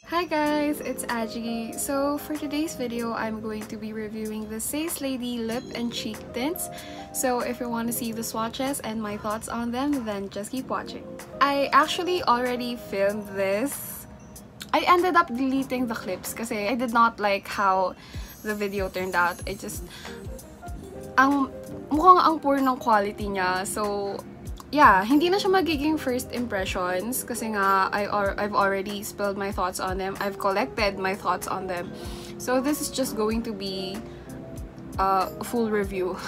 Hi guys, it's AJIAEGI. So for today's video, I'm going to be reviewing the Sace Lady lip and cheek tints. So if you want to see the swatches and my thoughts on them, then just keep watching. I actually already filmed this. I ended up deleting the clips because I did not like how the video turned out. It just, mukhang ang poor ng quality niya. So yeah, hindi na siya magiging first impressions kasi nga I've already spilled my thoughts on them. I've collected my thoughts on them. So this is just going to be a full review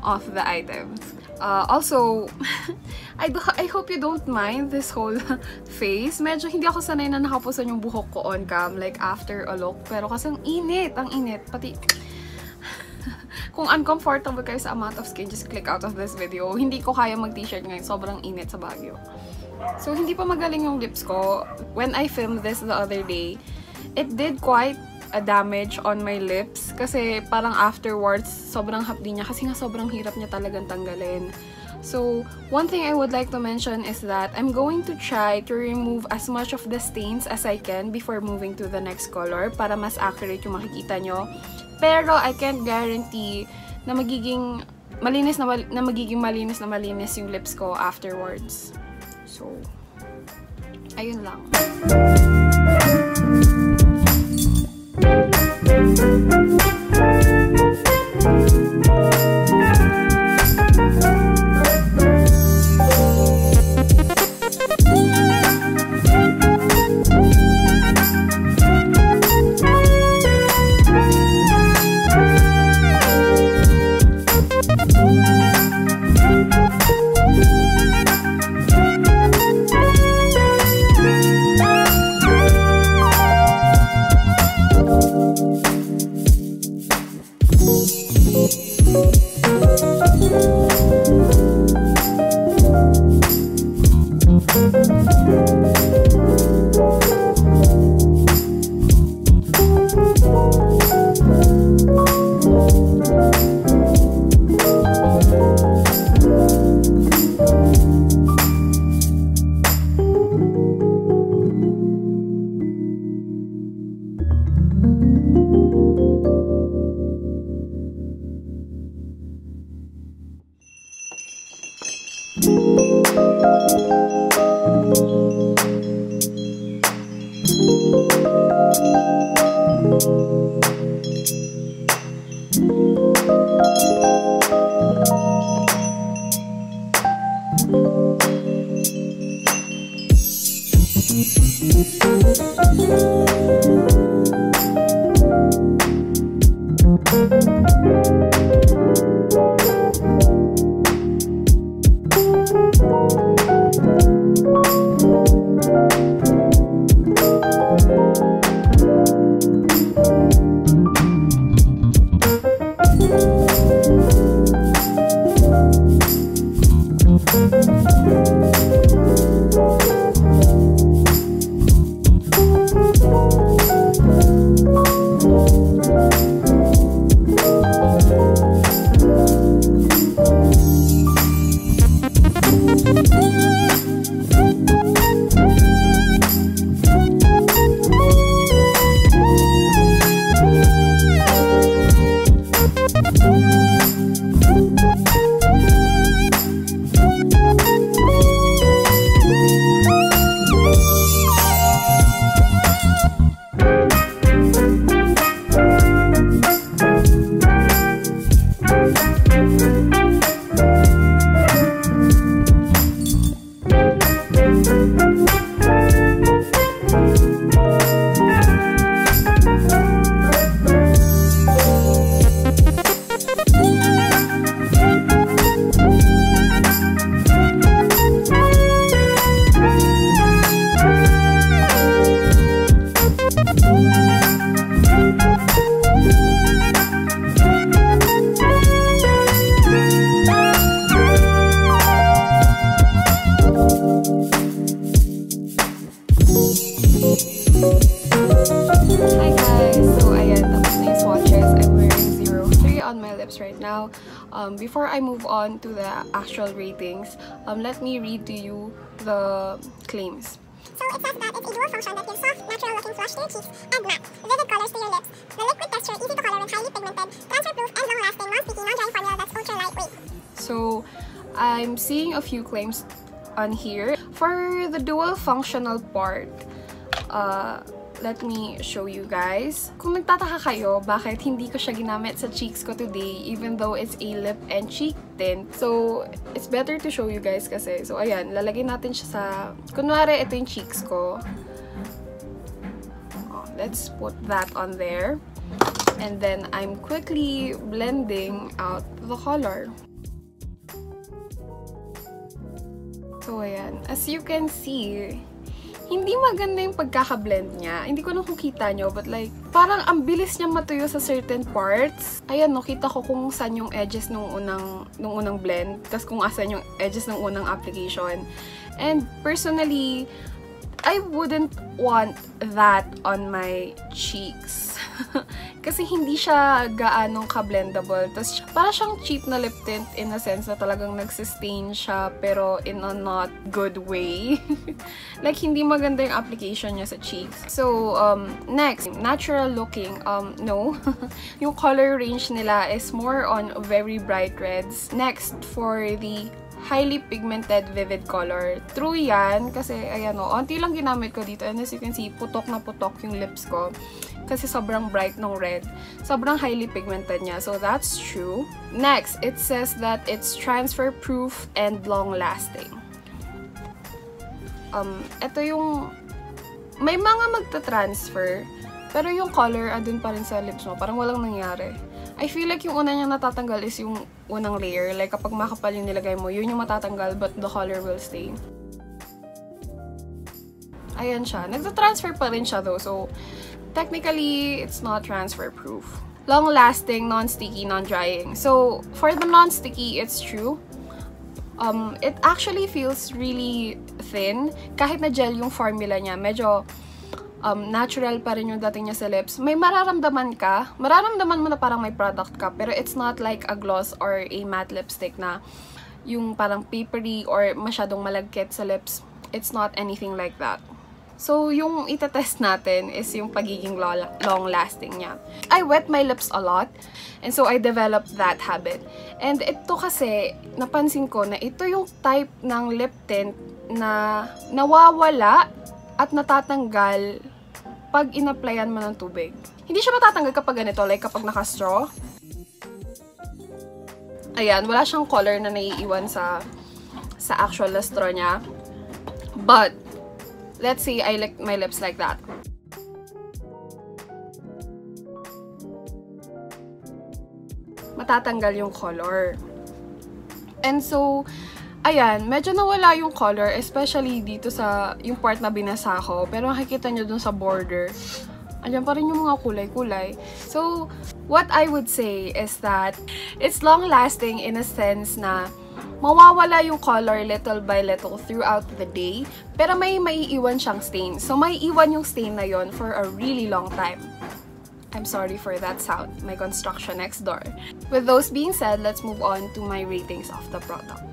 of the items. Also, I hope you don't mind this whole face. Medyo hindi ako sanay na nakapusan yung buhok ko on cam like after a look. Pero kasi ang init. Pati kung uncomfortable kayo sa amount of skin, just click out of this video. Hindi ko kaya mag-t-shirt ngayon. Sobrang init sa Baguio. So, hindi pa magaling yung lips ko. When I filmed this the other day, it did quite a damage on my lips. Kasi parang afterwards, sobrang hapdi niya. Kasi nga sobrang hirap niya talagang tanggalin. So, one thing I would like to mention is that I'm going to try to remove as much of the stains as I can before moving to the next color para mas accurate yung makikita nyo. Pero I can't guarantee na magiging malinis yung lips ko afterwards. So, ayun lang. now. Before I move on to the actual ratings, let me read to you the claims. So it says that it's a dual function that gives soft, natural-looking flush to your cheeks and matte, vivid colors to your lips. The liquid texture, easy to color and highly pigmented, transfer-proof and long-lasting, non-sticky, non-drying formula that's ultra-lightweight. So I'm seeing a few claims on here. For the dual functional part, let me show you guys. Kung nagtataka kayo bakit hindi ko siya ginamit sa cheeks ko today even though it's a lip and cheek tint, so it's better to show you guys kasi. So ayan, lalagay natin siya sa, kunwari ito yung cheeks ko. Let's put that on there. And then I'm quickly blending out the color. So ayan, as you can see, hindi maganda yung pagkaka-blend niya. Hindi ko na kung kita nyo, but like, parang ang bilis niya matuyo sa certain parts. Ayan, no, kita ko kung saan yung edges nung unang blend, tas kung asan yung edges ng unang application. And personally, I wouldn't want that on my cheeks. Kasi hindi siya gaanong ka-blendable. Tapos, para siyang cheap na lip tint in a sense na talagang nagsistain siya pero in a not good way. Like, hindi maganda yung application niya sa cheeks. So, next, natural looking. No. Yung color range nila is more on very bright reds. Next, for the highly pigmented vivid color. True yan, kasi ayan o, onti lang ginamit ko dito, and as you can see, putok na putok yung lips ko. Kasi sobrang bright ng red. Sobrang highly pigmented niya, so that's true. Next, it says that it's transfer-proof and long-lasting. Ito yung, may mga magta-transfer, pero yung color, andun pa rin sa lips mo, parang walang nangyari. I feel like yung una niyang natatanggal is yung unang layer. Like, kapag makapal yung nilagay mo, yun yung matatanggal, but the color will stay. Ayan siya. Nagta-transfer pa rin siya though. So, technically, it's not transfer-proof. Long-lasting, non-sticky, non-drying. So, for the non-sticky, it's true. It actually feels really thin. Kahit na gel yung formula niya, medyo natural pa rin yung dating niya sa lips. May mararamdaman ka. Mararamdaman mo na parang may product ka, pero it's not like a gloss or a matte lipstick na yung parang papery or masyadong malagkit sa lips. It's not anything like that. So, yung itetest natin is yung pagiging long-lasting niya. I wet my lips a lot, and so I developed that habit. And ito kasi, napansin ko na ito yung type ng lip tint na nawawala at natatanggal pag in-applyan mo ng tubig. Hindi siya matatanggal kapag ganito, like kapag naka-straw. Ayan, wala siyang color na naiiwan sa actual straw niya. But, let's say I lick my lips like that. Matatanggal yung color. And so, ayan, medyo nawala yung color, especially dito sa yung part na binasa ko. Pero makikita nyo dun sa border, ayan pa rin yung mga kulay-kulay. So, what I would say is that it's long-lasting in a sense na mawawala yung color little by little throughout the day, pero may maiiwan siyang stain. So, may iwan yung stain na yon for a really long time. I'm sorry for that sound, my construction next door. With those being said, let's move on to my ratings of the product.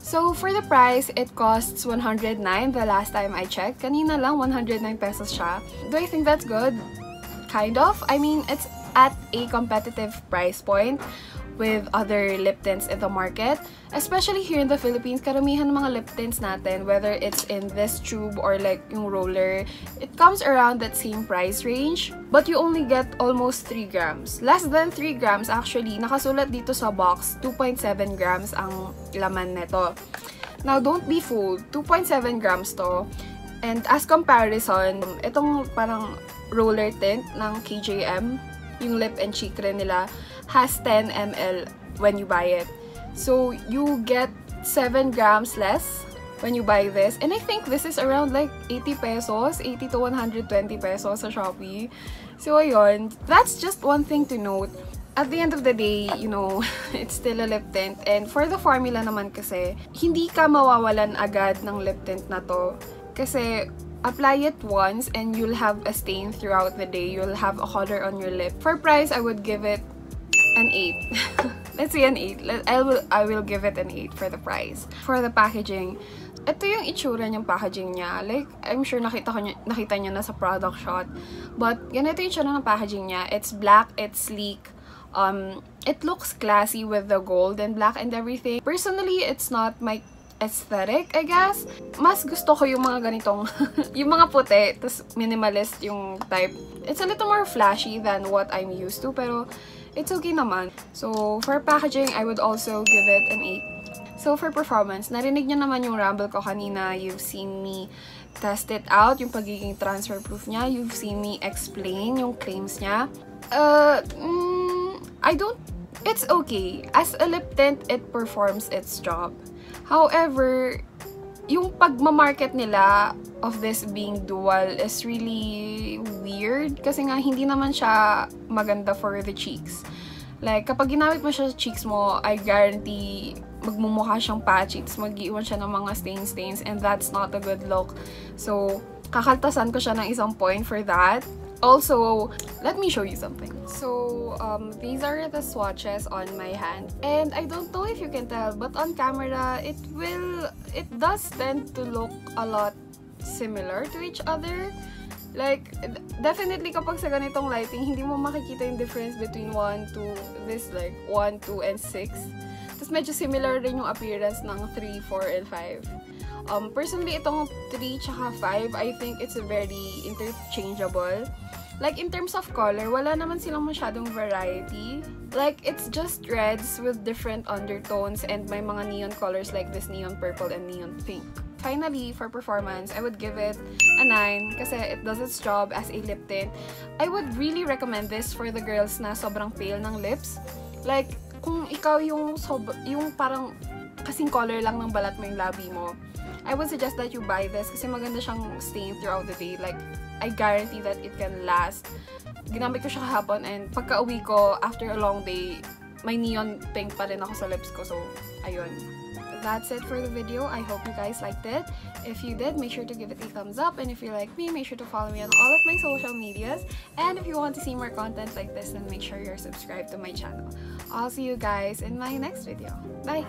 So, for the price, it costs 109 the last time I checked. Kanina lang, 109 pesos siya. Do I think that's good? Kind of. I mean, it's at a competitive price point with other lip tints in the market. Especially here in the Philippines, karamihan ng mga lip tints natin, whether it's in this tube or like yung roller, it comes around that same price range. But you only get almost 3 grams. Less than 3 grams actually. Nakasulat dito sa box, 2.7 grams ang laman nito. Now, don't be fooled. 2.7 grams to. And as comparison, itong parang roller tint ng KJM, yung lip and cheek rin nila, has 10 ml when you buy it. So, you get 7 grams less when you buy this. And I think this is around like 80 pesos, 80 to 120 pesos sa Shopee. So, ayun. That's just one thing to note. At the end of the day, you know, it's still a lip tint. And for the formula naman kasi, hindi ka mawawalan agad ng lip tint na to. Kasi, apply it once and you'll have a stain throughout the day. You'll have a color on your lip. For price, I would give it an 8. let's say an 8. I will give it an 8 for the price. For the packaging, ito yung itsura niyang packaging niya. Like, I'm sure nakita niyo na sa product shot. But, ganito yung itsura ng packaging niya. It's black, it's sleek. It looks classy with the gold and black and everything. Personally, it's not my aesthetic, I guess. Mas gusto ko yung mga ganitong, yung mga puti, tas minimalist yung type. It's a little more flashy than what I'm used to, pero it's okay naman. So, for packaging, I would also give it an 8. So, for performance, narinig nyo naman yung ramble ko kanina. You've seen me test it out, yung pagiging transfer proof niya. You've seen me explain yung claims niya. It's okay. As a lip tint, it performs its job. However, yung pagmamarket nila of this being dual is really weird. Kasi nga, hindi naman siya maganda for the cheeks. Like, kapag ginamit mo siya sa cheeks mo, I guarantee magmumukha siyang patchy, mag-iwan siya ng mga stains, and that's not a good look. So, kakaltasan ko siya ng isang point for that. Also, let me show you something. So, these are the swatches on my hand. And I don't know if you can tell, but on camera, it does tend to look a lot similar to each other. Like, definitely kapag sa ganitong lighting, hindi mo makikita yung difference between 1, 2, this like 1, 2, and 6. Tapos medyo similar rin yung appearance ng 3, 4, and 5. Personally, itong 3 tsaka 5, I think it's very interchangeable. Like, in terms of color, wala naman silang masyadong variety. Like, it's just reds with different undertones and may mga neon colors like this neon purple and neon pink. Finally, for performance, I would give it a 9 kasi it does its job as a lip tint. I would really recommend this for the girls na sobrang pale ng lips. Like, kung ikaw yung parang kasing color lang ng balat mo yung labi mo, I would suggest that you buy this kasi maganda siyang stain throughout the day. Like, I guarantee that it can last. Ginamit ko siya kahapon and pagka-uwi ko, after a long day, may neon pink pa rin ako sa lips ko. So, ayun. That's it for the video. I hope you guys liked it. If you did, make sure to give it a thumbs up. And if you're like me, make sure to follow me on all of my social medias. And if you want to see more content like this, then make sure you're subscribed to my channel. I'll see you guys in my next video. Bye!